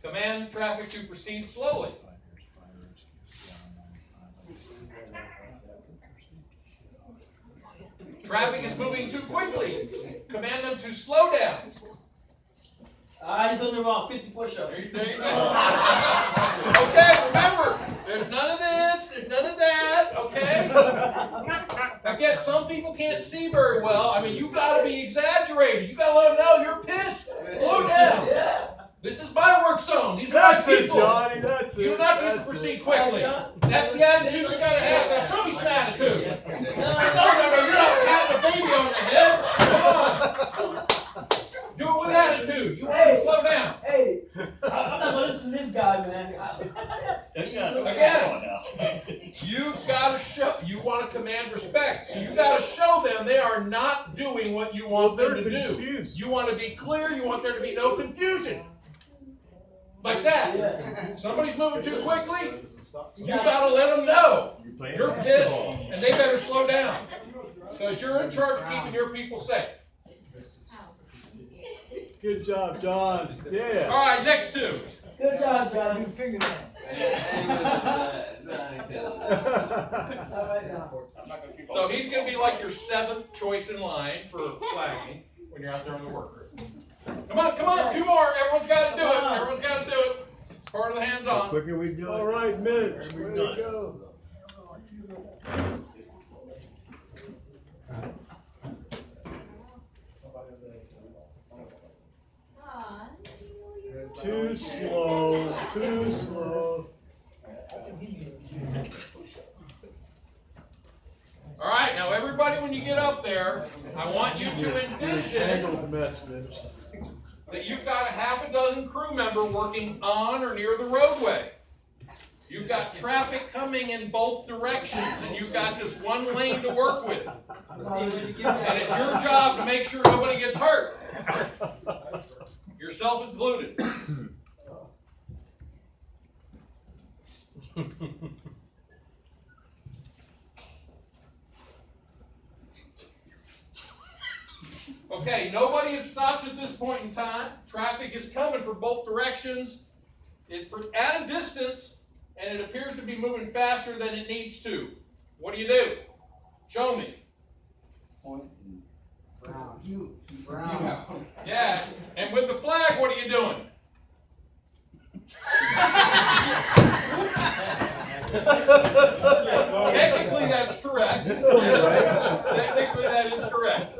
Command traffic to proceed slowly. Traffic is moving too quickly. Command them to slow down. You done it wrong. 50 push-ups. There you go. Okay, remember, there's none of this, there's none of that, okay? Again, some people can't see very well. I mean, you gotta be exaggerated. You gotta let them know you're pissed. Slow down. Yeah. This is my work zone. These are my people. Johnny, that's it. You do not get to proceed quickly. That's the attitude you gotta have. Now show me some attitude. No, you're not patting a baby on the head. Come on. Do it with attitude. You want to slow down. Hey, I'm not gonna listen to this guy, man. Again, you've got to show. You want to command respect, so you got to show them they are not doing what you want them to do. You want to be clear. You want there to be no confusion. Like that. Yeah. Somebody's moving too quickly. You got to let them know you're pissed, and they better slow down because you're in charge of keeping your people safe. Good job, John. Yeah. All right, next two. Good job, John. So he's going to be like your 7th choice in line for flagging when you're out there on the work group. Come on, 2 more. Everyone's got to do it. Everyone's got to do it. It's part of the hands-on. The quicker we do it. All right, Mitch. Way to go. Too slow. Too slow. All right, now everybody, when you get up there, I want you to envision Tangled mess, Mitch. that you've got a half a dozen crew members working on or near the roadway. You've got traffic coming in both directions, and you've got just one lane to work with. And it's your job to make sure nobody gets hurt. Yourself included. Okay, nobody has stopped at this point in time. Traffic is coming from both directions. It's at a distance, and it appears to be moving faster than it needs to. What do? Show me. Brown. Yeah, and with the flag, what are you doing? Technically, that's correct. Technically, that is correct.